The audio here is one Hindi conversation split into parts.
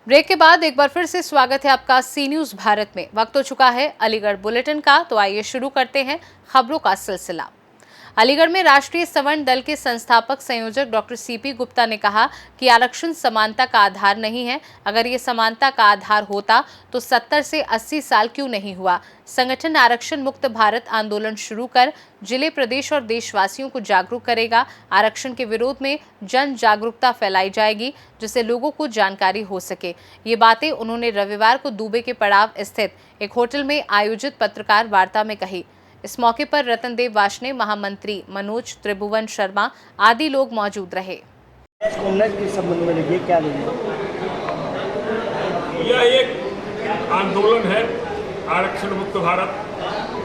ब्रेक के बाद एक बार फिर से स्वागत है आपका सी न्यूज भारत में। वक्त हो चुका है अलीगढ़ बुलेटिन का, तो आइए शुरू करते हैं खबरों का सिलसिला। अलीगढ़ में राष्ट्रीय सवर्ण दल के संस्थापक संयोजक डॉक्टर सीपी गुप्ता ने कहा कि आरक्षण समानता का आधार नहीं है। अगर ये समानता का आधार होता तो 70 से 80 साल क्यों नहीं हुआ। संगठन आरक्षण मुक्त भारत आंदोलन शुरू कर जिले, प्रदेश और देशवासियों को जागरूक करेगा। आरक्षण के विरोध में जन जागरूकता फैलाई जाएगी जिससे लोगों को जानकारी हो सके। ये बातें उन्होंने रविवार को दुबे के पड़ाव स्थित एक होटल में आयोजित पत्रकार वार्ता में कही। इस मौके पर रतनदेव वार्ष्णेय, महामंत्री मनोज त्रिभुवन शर्मा आदि लोग मौजूद रहे। के संबंध में देखिए क्या यह एक आंदोलन है, आरक्षण मुक्त भारत,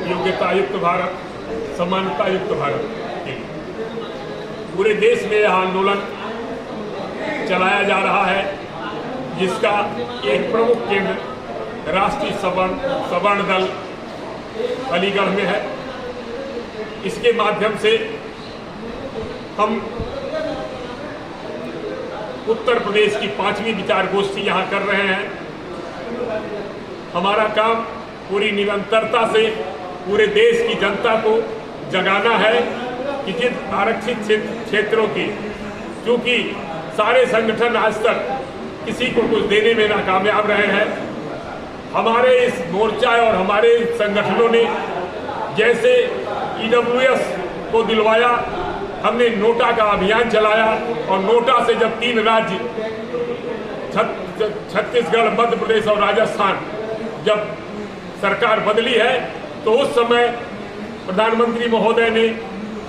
योग्यता युक्त भारत, समानता युक्त भारत के लिए पूरे देश में यह आंदोलन चलाया जा रहा है, जिसका एक प्रमुख केंद्र राष्ट्रीय सवर्ण दल अलीगढ़ में है। इसके माध्यम से हम उत्तर प्रदेश की 5वीं विचार गोष्ठी यहाँ कर रहे हैं। हमारा काम पूरी निरंतरता से पूरे देश की जनता को जगाना है कि जिन आरक्षित क्षेत्रों की, क्योंकि सारे संगठन आज तक किसी को कुछ देने में नाकामयाब रहे हैं, हमारे इस मोर्चा और हमारे संगठनों ने जैसे ईडब्ल्यूएस को दिलवाया, हमने नोटा का अभियान चलाया और नोटा से जब 3 राज्य छत्तीसगढ़, मध्य प्रदेश और राजस्थान जब सरकार बदली है, तो उस समय प्रधानमंत्री महोदय ने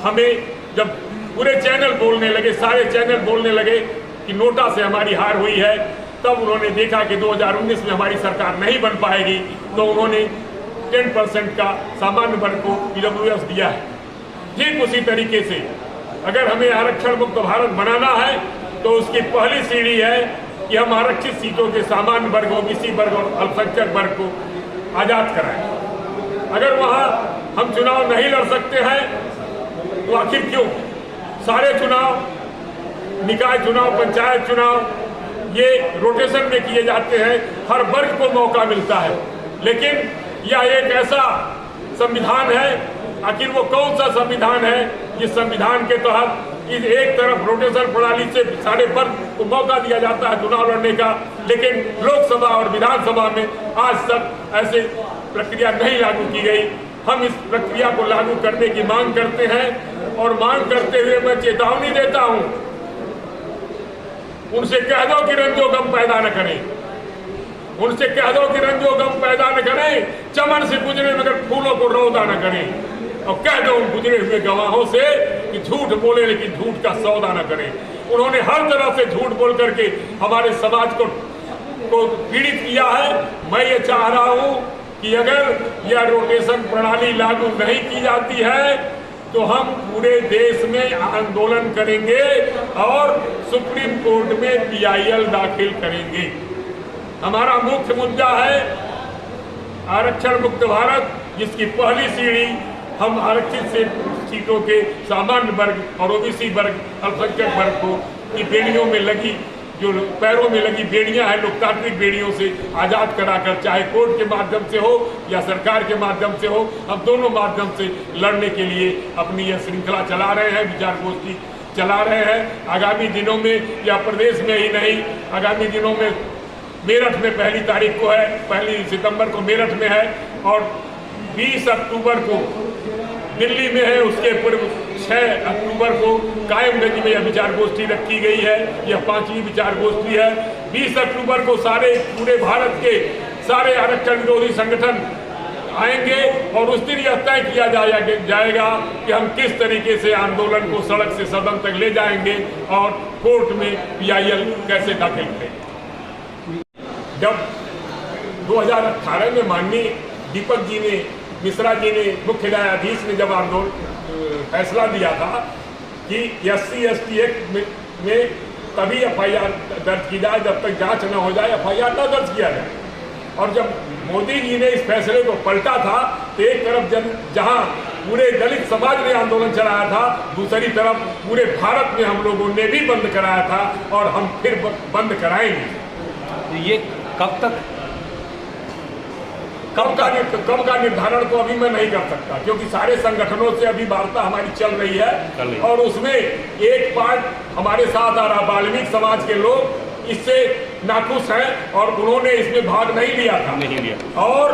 हमें, जब पूरे चैनल बोलने लगे, सारे चैनल बोलने लगे कि नोटा से हमारी हार हुई है, तब उन्होंने देखा कि 2019 में हमारी सरकार नहीं बन पाएगी, तो उन्होंने 10% का सामान्य वर्ग को ईडब्ल्यूएस दिया है। ठीक उसी तरीके से अगर हमें आरक्षण मुक्त भारत बनाना है तो उसकी पहली सीढ़ी है कि हम आरक्षित सीटों के सामान्य वर्ग, ओबीसी वर्ग और अल्पसंख्यक वर्ग को आजाद कराएं। अगर वहां हम चुनाव नहीं लड़ सकते हैं तो आखिर क्यों? सारे चुनाव, निकाय चुनाव, पंचायत चुनाव, ये रोटेशन में किए जाते हैं, हर वर्ग को मौका मिलता है। लेकिन यह एक ऐसा संविधान है, आखिर वो कौन सा संविधान है जिस संविधान के तहत इस एक तरफ रोटेशन प्रणाली से सारे वर्ग को मौका दिया जाता है चुनाव लड़ने का, लेकिन लोकसभा और विधानसभा में आज तक ऐसे प्रक्रिया नहीं लागू की गई। हम इस प्रक्रिया को लागू करने की मांग करते हैं और मांग करते हुए मैं चेतावनी देता हूं, उनसे कह दो कि रंजो गम पैदा न करें, उनसे कह दो कि रंजो गम पैदा न करें, चमन से गुजरे मगर फूलों को रौदा न करें, और कह दो उन गुजरे हुए गवाहों से कि झूठ बोले लेकिन झूठ का सौदा न करें। उन्होंने हर तरह से झूठ बोल करके हमारे समाज को पीड़ित किया है। मैं ये चाह रहा हूं कि अगर यह रोटेशन प्रणाली लागू नहीं की जाती है तो हम पूरे देश में आंदोलन करेंगे और सुप्रीम कोर्ट में पीआईएल दाखिल करेंगे। हमारा मुख्य मुद्दा है आरक्षण मुक्त भारत, जिसकी पहली सीढ़ी हम आरक्षित सीटों के सामान्य वर्ग और ओबीसी वर्ग, अल्पसंख्यक वर्ग को की बेड़ियों में लगी, जो पैरों में लगी बेड़ियां हैं, लोकतांत्रिक बेड़ियों से आजाद कराकर, चाहे कोर्ट के माध्यम से हो या सरकार के माध्यम से हो, हम दोनों माध्यम से लड़ने के लिए अपनी यह श्रृंखला चला रहे हैं, विचार गोष्ठी चला रहे हैं। आगामी दिनों में या प्रदेश में ही नहीं, आगामी दिनों में मेरठ में 1 तारीख को है, 1 सितंबर को मेरठ में है और 20 अक्टूबर को दिल्ली में है। उसके पूर्व 6 अक्टूबर को कायमगंज में यह विचार गोष्ठी रखी गई है। यह 5वीं विचार गोष्ठी है। 20 अक्टूबर को पूरे भारत के सारे आरक्षण विरोधी संगठन आएंगे और उस दिन यह तय किया जाएगा कि हम किस तरीके से आंदोलन को सड़क से सदन तक ले जाएंगे और कोर्ट में पीआईएल कैसे दाखिल करेंगे। जब 2018 में माननीय दीपक जी ने, मिश्रा जी ने, मुख्य न्यायाधीश ने जब फैसला दिया था कि SC/ST एक्ट में तभी एफआईआर दर्ज की जाए, जब तक जांच न हो जाए एफआईआर न दर्ज किया जाए। और जब मोदी जी ने इस फैसले को पलटा था तो एक तरफ जहां पूरे दलित समाज ने आंदोलन चलाया था, दूसरी तरफ पूरे भारत में हम लोगों ने भी बंद कराया था और हम फिर बंद कराएंगे। ये कब तक कब का निर्धारण तो अभी मैं नहीं कर सकता, क्योंकि सारे संगठनों से अभी वार्ता हमारी चल रही है और उसमें एक पार्ट हमारे साथ आ रहा, वाल्मीकि समाज के लोग इससे नाखुश हैं और उन्होंने इसमें भाग नहीं लिया था। और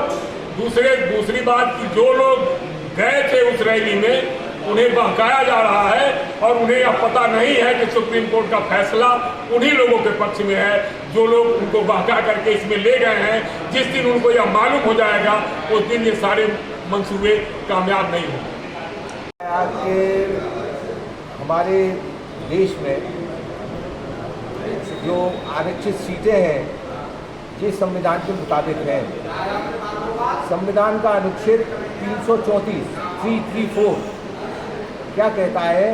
दूसरी बात कि जो लोग गए थे उस रैली में उन्हें बहकाया जा रहा है और उन्हें अब पता नहीं है कि सुप्रीम कोर्ट का फैसला उन्हीं लोगों के पक्ष में है जो लोग उनको बहका करके इसमें ले गए हैं। जिस दिन उनको यह मालूम हो जाएगा उस दिन ये सारे मंसूबे कामयाब नहीं होंगे। हमारे देश में जो आरक्षित सीटें हैं ये संविधान के मुताबिक हैं। संविधान का अनुच्छेद 334 क्या कहता है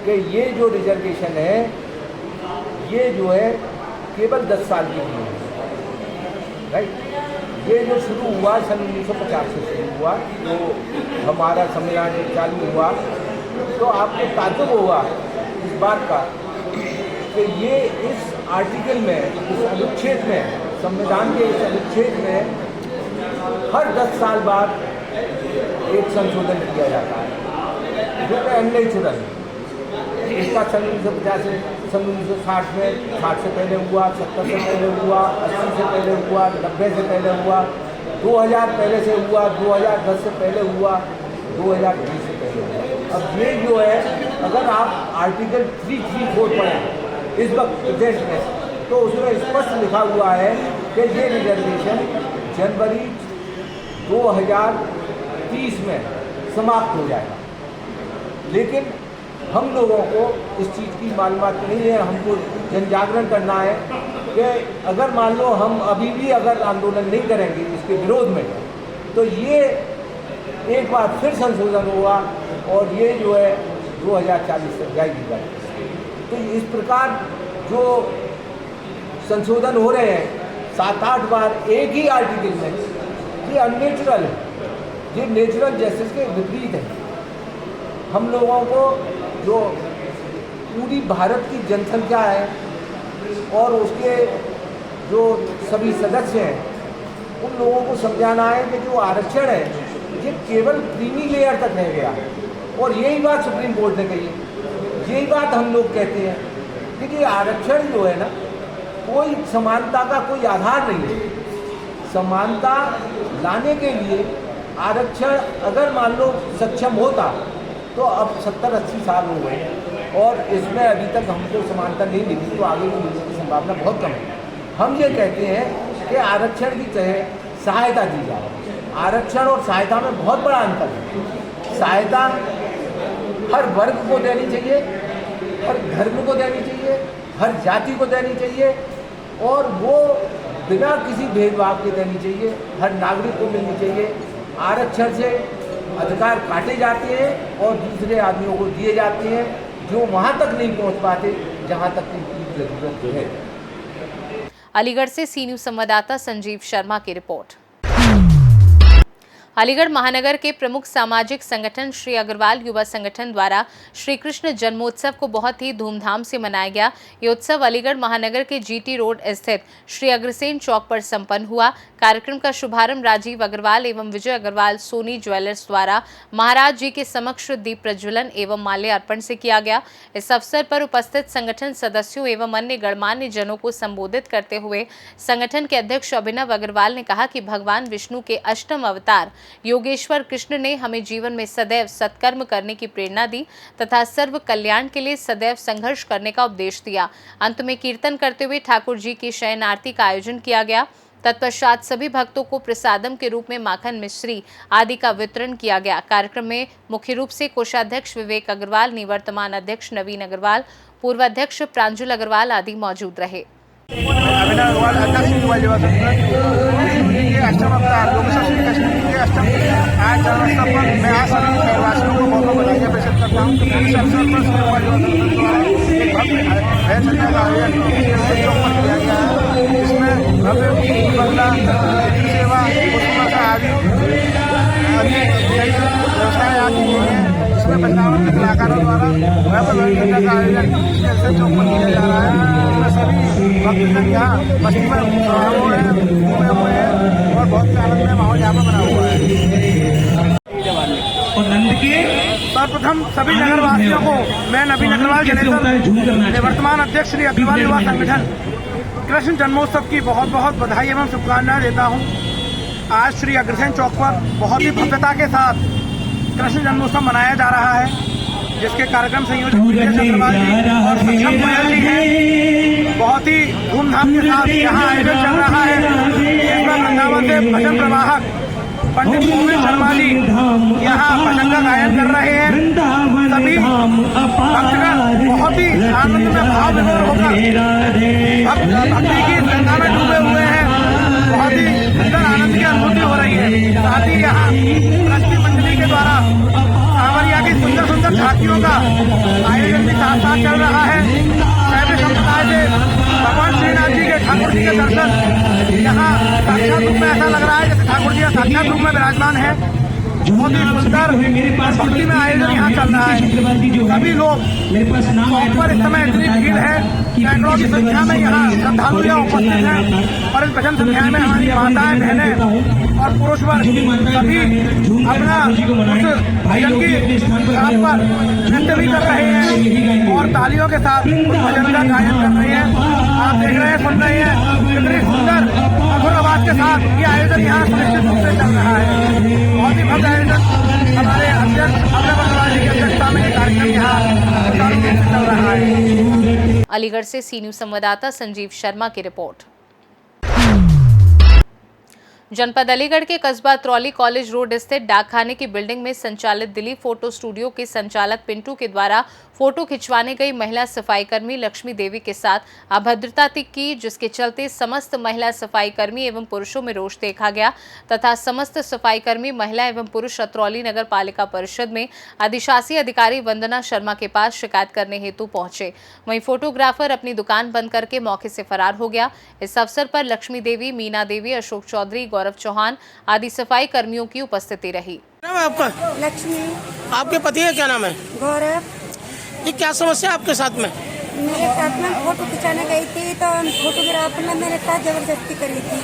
कि ये जो रिजर्वेशन है ये जो है केवल 10 साल के लिए है, राइट। ये जो शुरू हुआ सन 1950 से शुरू हुआ, तो हमारा संविधान जब चालू हुआ तो आपको ताज्जुब होगा इस बात का कि ये इस आर्टिकल में, इस अनुच्छेद में, संविधान के इस अनुच्छेद में हर 10 साल बाद एक संशोधन किया जाता है जो कि अननेचुरल। इसका सन 1950 से सन 1960 में, 60 से पहले हुआ, 70 से पहले हुआ, 80 से पहले हुआ, 90 से पहले हुआ, 2000 पहले से हुआ, 2010 से पहले हुआ, 2020 से पहले हुआ। अब ये जो है, अगर आप आर्टिकल 334 पढ़ें इस वक्त प्रदेश में, तो उसमें स्पष्ट लिखा हुआ है कि ये रिजर्वेशन जनवरी 2030 में समाप्त हो जाएगा। लेकिन हम लोगों को इस चीज़ की मालूमात नहीं है। हमको जन जागरण करना है कि अगर मान लो हम अभी भी अगर आंदोलन नहीं करेंगे इसके विरोध में, तो ये एक बार फिर संशोधन होगा और ये जो है 2040 तक जाएगी बात। तो इस प्रकार जो संशोधन हो रहे हैं 7-8 बार एक ही आर्टिकल में, ये अननेचुरल है, ये नेचुरल जस्टिस के विपरीत है। हम लोगों को जो पूरी भारत की जनसंख्या है और उसके जो सभी सदस्य हैं उन लोगों को समझाना है कि जो आरक्षण है ये केवल क्रीमी लेयर तक रह गया। और यही बात सुप्रीम कोर्ट ने कही है, यही बात हम लोग कहते हैं। देखिए आरक्षण जो है ना, कोई समानता का कोई आधार नहीं है। समानता लाने के लिए आरक्षण अगर मान लो सक्षम होता तो अब 70-80 साल हो गए और इसमें अभी तक हमको समानता नहीं मिली, तो आगे भी मिलने की संभावना बहुत कम है। हम ये कहते हैं कि आरक्षण की जगह सहायता दी जाए। आरक्षण और सहायता में बहुत बड़ा अंतर है। सहायता हर वर्ग को देनी चाहिए, हर धर्म को देनी चाहिए, हर जाति को देनी चाहिए और वो बिना किसी भेदभाव के देनी चाहिए, हर नागरिक को मिलनी चाहिए। आरक्षण से अधिकार काटे जाते हैं और दूसरे आदमियों को दिए जाते हैं जो वहाँ तक नहीं पहुँच पाते जहाँ तक उनकी जरूरत है। अलीगढ़ से सी न्यूज़ संवाददाता संजीव शर्मा की रिपोर्ट। अलीगढ़ महानगर के प्रमुख सामाजिक संगठन श्री अग्रवाल युवा संगठन द्वारा श्री कृष्ण जन्मोत्सव को बहुत ही धूमधाम से मनाया गया। ये उत्सव अलीगढ़ महानगर के जीटी रोड स्थित श्री अग्रसेन चौक पर संपन्न हुआ। कार्यक्रम का शुभारंभ राजीव अग्रवाल एवं विजय अग्रवाल सोनी ज्वेलर्स द्वारा महाराज जी के समक्ष दीप प्रज्वलन एवं माल्य अर्पण से किया गया। इस अवसर पर उपस्थित संगठन सदस्यों एवं अन्य गणमान्य जनों को संबोधित करते हुए संगठन के अध्यक्ष अभिनव अग्रवाल ने कहा कि भगवान विष्णु के अष्टम अवतार योगेश्वर कृष्ण ने हमें जीवन में सदैव सत्कर्म करने की प्रेरणा दी तथा सर्व कल्याण के लिए सदैव संघर्ष करने का उपदेश दिया। अंत में कीर्तन करते हुए ठाकुर जी की शयन आरती का आयोजन किया गया। तत्पश्चात सभी भक्तों को प्रसादम के रूप में माखन मिश्री आदि का वितरण किया गया। कार्यक्रम में मुख्य रूप से कोषाध्यक्ष विवेक अग्रवाल, निवर्तमान अध्यक्ष नवीन अग्रवाल, पूर्व अध्यक्ष प्रांजुल अग्रवाल आदि मौजूद रहे। अभिनव अग्रवाल अध्यक्ष युवा युवा के अष्टम अवतार योगेश्वर श्री कृष्ण जी के अष्टम आज जन्मोत्सव पर मैं आज सभी शहरवासियों को बहुत बहुत बधाई पेश करता हूँ। इस अवसर पर युवा युवा द्वारा एक भव्य भैंस चढ़ने का आयोजन चौक पर किया गया है। इसमें भव्य बंगला सेवा आदि व्यवसाय आदि हैं, जिसमें 55 लाख सरकारों द्वारा वहाँ पर बैठने का आयोजन एग्जीबिशन चौक पर किया जा रहा है। उसमें सभी भक्तजन यहाँ मस्ती में हुए हैं और बहुत आनंद में माहौल यहाँ पर बना हुआ है। सर्वप्रथम सभी नगरवासियों को मैं नवीन अग्रवाल जनेश्वर निवर्तमान अध्यक्ष श्री अग्रवाल युवा संगठन कृष्ण जन्मोत्सव की बहुत बहुत बधाई एवं शुभकामनाएं देता हूं। आज श्री अग्रसेन चौक पर बहुत ही भव्यता के साथ कृष्ण जन्मोत्सव मनाया जा रहा है, जिसके कार्यक्रम संयोजक चंद्रपाल जी और सक्षम गोयल जी हैं। बहुत ही धूमधाम के साथ यहाँ आयोजन चल रहा है। इसमें वृंदावन से भजन प्रवाहक पंडित गोविंद शर्मा जी यहाँ भजन का गायन कर रहे हैं। सभी भक्तगण बहुत ही आनंद में भाव विभोर होकर भक्ति की गंगा में डूबे हुए हैं। बहुत ही सुंदर आनंद की अनुभूति हो रही है। साथ ही यहाँ ट्रस्टी मंडली के द्वारा कांवरिया की सुंदर सुंदर झांकियों का आयोजन भी साथ साथ चल रहा है। शैव संप्रदाय से भगवान श्रीनाथ जी के ठाकुर जी के दर्शन यहाँ साक्षात रूप में ऐसा लग रहा है जैसे ठाकुर जी साक्षात रूप में विराजमान है। बहुत ही सुंदर भक्ति में आयोजन यहाँ चल रहा है। सभी लोग चौक पर इस समय इतनी भीड़ है, सैकड़ों की संख्या में यहाँ श्रद्धालु यहाँ उपस्थित हैं और इस भजन संख्या में हमारी माताएं बहनें और पुरुष वर्ग सभी अपना उस भजन की रात पर नृत्य भी कर रहे हैं और तालियों के साथ उस भजन का गायन कर रहे हैं। आप देख रहे हैं, सुन रहे हैं, कितनी सुंदर मधुर आवाज के साथ ये आयोजन यहाँ सुनिश्चित रूप से चल रहा है। बहुत ही भव्य आयोजन हमारे अध्यक्ष अग्रवाल जी की अध्यक्षता में ये कार्यक्रम यहाँ सुचारू रूप से चल रहा है। अलीगढ़ से सी न्यूज संवाददाता संजीव शर्मा की रिपोर्ट। जनपद अलीगढ़ के कस्बा त्रौली कॉलेज रोड स्थित डाकखाने की बिल्डिंग में संचालित दिलीप फोटो स्टूडियो के संचालक पिंटू के द्वारा फोटो खिंचवाने गई महिला सफाई कर्मी लक्ष्मी देवी के साथ अभद्रता की, जिसके चलते समस्त महिला सफाई कर्मी एवं पुरुषों में रोष देखा गया तथा समस्त सफाई कर्मी महिला एवं पुरुष अत्रौली नगर पालिका परिषद में अधिशासी अधिकारी वंदना शर्मा के पास शिकायत करने हेतु पहुंचे। वहीं फोटोग्राफर अपनी दुकान बंद करके मौके से फरार हो गया। इस अवसर पर लक्ष्मी देवी, मीना देवी, अशोक चौधरी, गौरव चौहान आदि सफाई कर्मियों की उपस्थिति रही। नाम है आपका? लक्ष्मी। आपके पति का क्या नाम है? गौरव। ये क्या समस्या आपके साथ में? मेरे साथ में फोटो खिंचाने गई थी तो फोटोग्राफर ने मेरे साथ जबरदस्ती करी थी।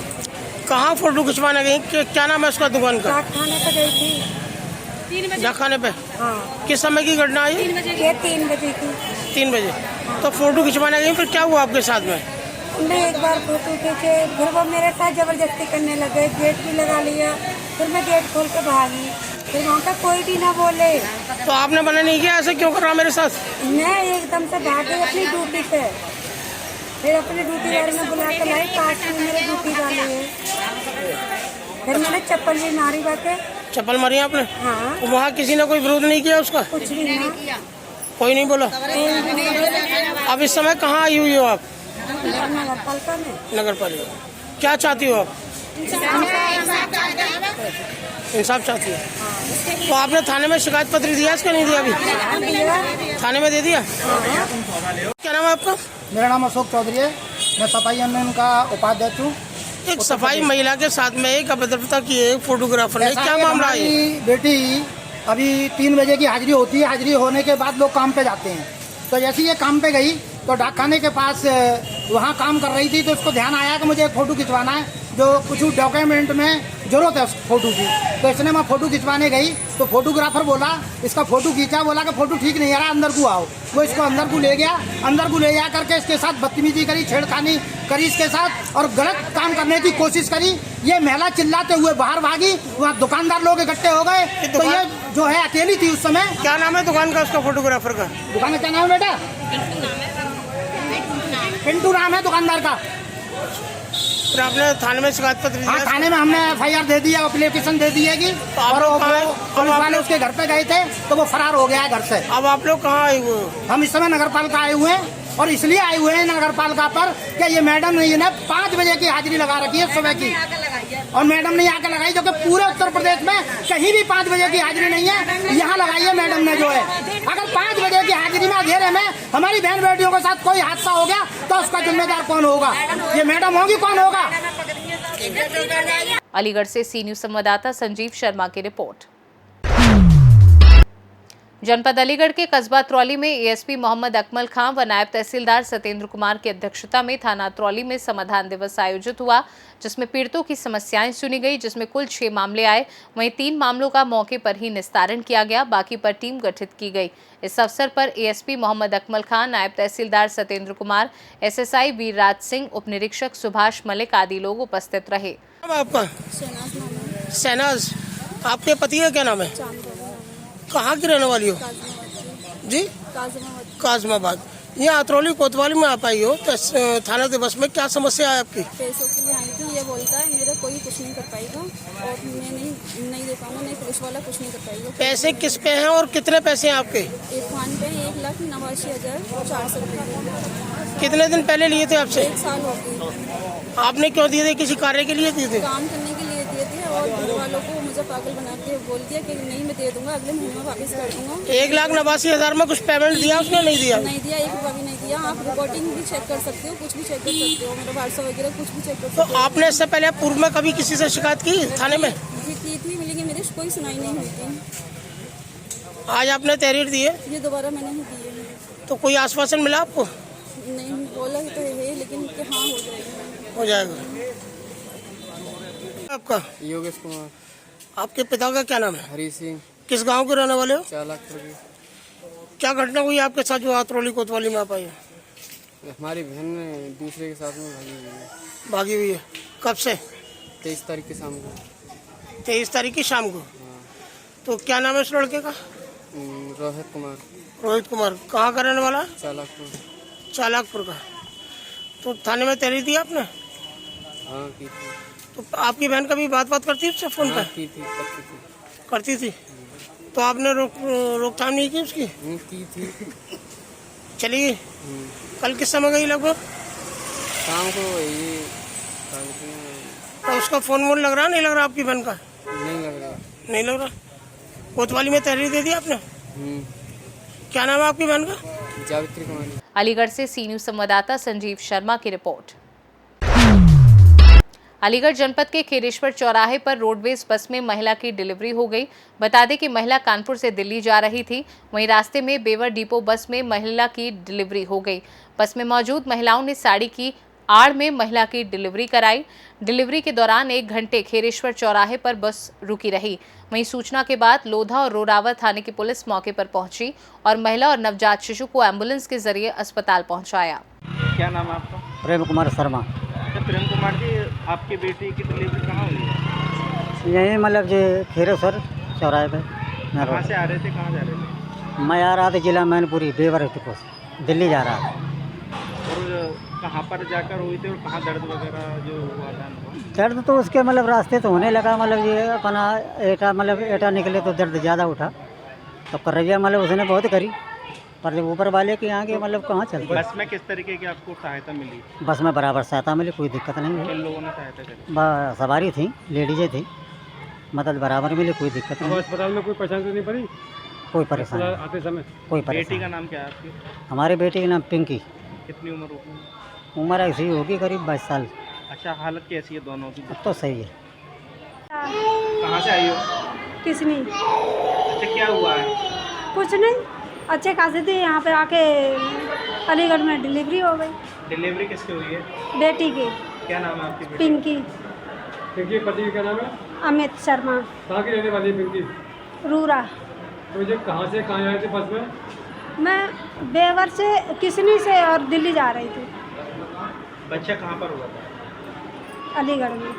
कहाँ फोटो खिंचवाने गई? क्या नाम है उसका दुकान का? डाकखाने पे गई थी। डाकखाने पे? हाँ। किस समय की घटना आई? ये 3 बजे की। 3 बजे। तो फोटो खिंचवाने गई, फिर क्या हुआ आपके साथ में? मैं एक बार फोटो खींचे, फिर वो मेरे साथ जबरदस्ती करने लगे। गेट भी लगा लिया, फिर मैं गेट खोल के भागी। फिर वहाँ का कोई भी ना बोले। तो आपने मना नहीं किया ऐसे क्यों कर रहा मेरे साथ? मैं एकदम से भाग गई अपनी ड्यूटी पे। फिर अपने ड्यूटी वाले में बुला के लाई, काश में मेरे ड्यूटी वाले है। फिर मैंने चप्पल भी मारी बाके। चप्पल मारी आपने? हाँ। तो वहाँ किसी ने कोई विरोध नहीं किया उसका? कुछ भी ना, कोई नहीं बोला? अब इस समय कहाँ आई हुई हो आप? नगर पालिका में। नगर पालिका। क्या चाहती हो आप? इंसाफ चाहती है। तो आपने थाने में शिकायत पत्र दिया इसका? नहीं दिया अभी? थाने में दे दिया? क्या नाम है आपका? मेरा नाम अशोक चौधरी है। मैं सफाई यूनियन का उपाध्यक्ष हूँ। एक सफाई महिला के साथ में एक अभद्रता की है फोटोग्राफर ने, क्या मामला है? बेटी अभी 3 बजे की हाजिरी होती है। हाजिरी होने के बाद लोग काम पे जाते हैं। तो जैसे ये काम पे गई तो डाकखाने के पास वहाँ काम कर रही थी, तो उसको ध्यान आया कि मुझे एक फ़ोटो खिंचवाना है, जो कुछ डॉक्यूमेंट में ज़रूरत है उस फोटो की। तो इसने मैं फ़ोटो खिंचवाने गई तो फोटोग्राफर बोला, इसका फ़ोटो खींचा, बोला कि फ़ोटो ठीक नहीं आ रहा, अंदर को आओ। वो इसको अंदर को ले गया। अंदर को ले जा करके इसके साथ बदतमीजी करी, छेड़खानी करी इसके साथ और गलत काम करने की कोशिश करी। ये महिला चिल्लाते हुए बाहर भागी। वहाँ दुकानदार लोग इकट्ठे हो गए। तो ये जो है अकेली थी उस समय। क्या नाम है दुकान का उसका, फोटोग्राफर का? दुकान का क्या नाम है बेटा? पिंटू नाम है दुकानदार का। फिर आपने थाने में शिकायत पत्र दिया? हाँ, थाने में हमने FIR दे दिया, एप्लीकेशन दे दी है कि। और पुलिस वाले उसके घर पे गए थे तो वो फरार हो गया है घर से। अब आप लोग कहाँ आए हुए? हम इस समय नगर पालिका आए हुए हैं और इसलिए आए हुए हैं नगर पालिका पर कि ये मैडम ने 5 बजे की हाजिरी लगा रखी है सुबह की, और मैडम ने आके लगाई, जो कि पूरे उत्तर प्रदेश में कहीं भी 5 बजे की हाजिरी नहीं है। यहाँ लगाई है मैडम ने जो है। अगर 5 बजे की हाजिरी में अंधेरे में हमारी बहन बेटियों के साथ कोई हादसा हो गया तो उसका जिम्मेदार कौन होगा? ये मैडम होगी, कौन होगा? अलीगढ़ से सी न्यूज संवाददाता संजीव शर्मा की रिपोर्ट। जनपद अलीगढ़ के कस्बा अतरौली में एएसपी मोहम्मद अकमल खां व नायब तहसीलदार सत्येंद्र कुमार की अध्यक्षता में थाना अतरौली में समाधान दिवस आयोजित हुआ, जिसमें पीड़ितों की समस्याएं सुनी गई, जिसमें कुल 6 मामले आए। वहीं 3 मामलों का मौके पर ही निस्तारण किया गया, बाकी पर टीम गठित की गई। इस अवसर पर एएसपी मोहम्मद अकमल खां, नायब तहसीलदार सत्येंद्र कुमार, एसएसआई वीरराज सिंह, उप निरीक्षक सुभाष मलिक आदि लोग उपस्थित रहे। आपका शहनाज, आपके पति का क्या नाम है? कहाँ की रहने वाली हो जी? काजमाबाद। यहाँ अतरौली कोतवाली में आप आई हो तो थाना दिवस में क्या समस्या है आपकी? पैसों के लिए आई थी। ये बोलता है मेरा कोई कुछ नहीं कर पाएगा और मैं नहीं दे पाऊंगा, नहीं पुलिस वाला कुछ नहीं कर पाएगा। पैसे किस पे हैं और कितने पैसे हैं आपके? इरफान पे 1,89,400 रुपये। कितने दिन पहले लिए थे आपसे? 1 साल हो गई। आपने क्यों दिए थे? किसी कार्य के लिए दिए थे? काम करने के लिए दिए थे और घर वालों को मुझे पागल बना के बोल दिया कि नहीं मैं दे दूंगा, अगले महीने में वापस कर दूंगा। 1,89,000 में कुछ पेमेंट दिया उसने? नहीं दिया? नहीं दिया, 1 रुपया भी नहीं दिया। आप रिकॉर्डिंग भी चेक कर सकते हो, कुछ भी चेक कर सकते हो, मेरा व्हाट्सएप वगैरह कुछ भी चेक कर सकते तो हो। आपने इससे पहले पूर्व में कभी किसी से शिकायत की थाने में? की थी, लेकिन मेरी कोई सुनाई नहीं हुई थी। आज आपने तहरीर दी है, ये दोबारा मैंने ही दी है। तो कोई आश्वासन मिला आपको? नहीं बोला तो है, लेकिन कि हाँ हो जाएगा। हो जाएगा। आपका? योगेश कुमार। आपके पिता का क्या नाम है? हरी सिंह। किस गांव के रहने वाले हो? चालाकपुर की। क्या घटना हुई आपके साथ जो अतरौली कोतवाली में आप आई है? हमारी बहन दूसरे के साथ में भागी हुई है। कब से? 23 तारीख की शाम को। 23 तारीख की शाम को। तो क्या नाम है उस लड़के का? रोहित कुमार। रोहित कुमार। कहाँ का रहने वाला? चालाकपुर। चालाकपुर का। तो थाने में तहरीर दी आपने? हाँ की थी। तो आपकी बहन कभी बात करती है उससे फोन पे? की थी, करती थी। तो आपने रोकथाम नहीं की उसकी? की थी। चली गई? कल किस समय गई लगभग? शाम को। ये तो उसका फोन वोन लग रहा नहीं लग रहा आपकी बहन का? नहीं लग रहा। नहीं लग रहा। कोतवाली में तहरीर दे दी आपने? क्या नाम है आपकी बहन का? जावित्री कुमारी। अलीगढ़ से सी न्यूज संवाददाता संजीव शर्मा की रिपोर्ट। अलीगढ़ जनपद के खेरेश्वर चौराहे पर रोडवेज बस में महिला की डिलीवरी हो गई। बता दें कि महिला कानपुर से दिल्ली जा रही थी। वहीं रास्ते में बेवर डिपो बस में महिला की डिलीवरी हो गई। बस में मौजूद महिलाओं ने साड़ी की आड़ में महिला की डिलीवरी कराई। डिलीवरी के दौरान 1 घंटे खेरेश्वर चौराहे पर बस रुकी रही। वहीं सूचना के बाद लोधा और रोरावर थाने की पुलिस मौके पर पहुंची और महिला और नवजात शिशु को एम्बुलेंस के जरिए अस्पताल पहुंचाया। क्या नाम है आपका? प्रेम कुमार शर्मा। प्रेम कुमार जी, आपकी बेटी की डिलीवरी कहाँ हुई है? यही मतलब जो खेरेश्वर चौराहे पे। कहाँ से आ रहे थे, कहाँ जा रहे थे? मैं आ रहा था जिला मैनपुरी बेवर डिपो से, दिल्ली जा रहा था। और कहाँ पर जाकर हुई थी और कहाँ दर्द वगैरह जो हुआ था? दर्द तो उसके मतलब रास्ते तो होने लगा, मतलब ये अपना एटा निकले तो दर्द ज़्यादा उठा, तो कर्रैया मतलब उसने बहुत करी, पर ऊपर वाले के यहाँ के मतलब कहाँ चलते। बस में किस तरीके की आपको सहायता मिली? बस में बराबर सहायता मिली, कोई दिक्कत नहीं हुई। किन लोगों ने सहायता करी? सवारी थी, लेडीजें थी, मदद बराबर मिली, कोई दिक्कत नहीं। अस्पताल में कोई परेशानी नहीं पड़ी? कोई परेशानी आते समय? कोई बेटी परेशानी। का नाम क्या है आपकी? हमारी बेटी का नाम पिंकी। कितनी उम्र होगी? उम्र ऐसी होगी करीब 22 साल। अच्छा, हालत कैसी है दोनों की? अब तो सही है। कहाँ से आई हो? किसनी? अच्छा, क्या हुआ है? कुछ नहीं, अच्छे खासे थे, यहाँ पे आके अलीगढ़ में डिलीवरी हो गई। डिलीवरी किसकी हुई है? बेटी की। क्या नाम है आपकी बेटी? पिंकी। पिंकी, पति का नाम है? अमित शर्मा। कहाँ की रहने वाली है पिंकी? रूरा। तो ये कहाँ से कहाँ आए थे बस में? मैं बेवर से, किसनी से और दिल्ली जा रही थी। बच्चा कहाँ पर हुआ था? अलीगढ़ में।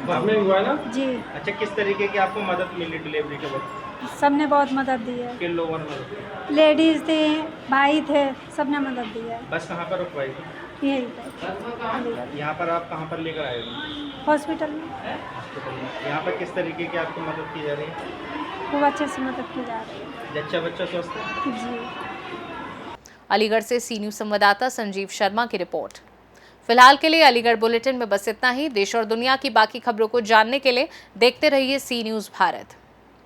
बस में हुआ है ना? जी। अच्छा, किस तरीके की आपको मदद मिली डिलीवरी के वक्त? सबने बहुत मदद दी है। किन लोगों ने मदद? लेडीज थे, भाई थे, सबने मदद दी है। बस कहाँ पर रुकवाई थी? यहीं पे अलीगढ़। यहाँ पर आप कहाँ पर लेकर आए हो? हॉस्पिटल में। हॉस्पिटल में। यहाँ पर किस तरीके की आपको मदद की जा रही है? खूब अच्छे से मदद की जा रही है। जच्चा बच्चा स्वस्थ है? जी। अलीगढ़ से सी न्यूज संवाददाता संजीव शर्मा की रिपोर्ट। फिलहाल के लिए अलीगढ़ बुलेटिन में बस इतना ही। देश और दुनिया की बाकी खबरों को जानने के लिए देखते रहिए सी न्यूज भारत।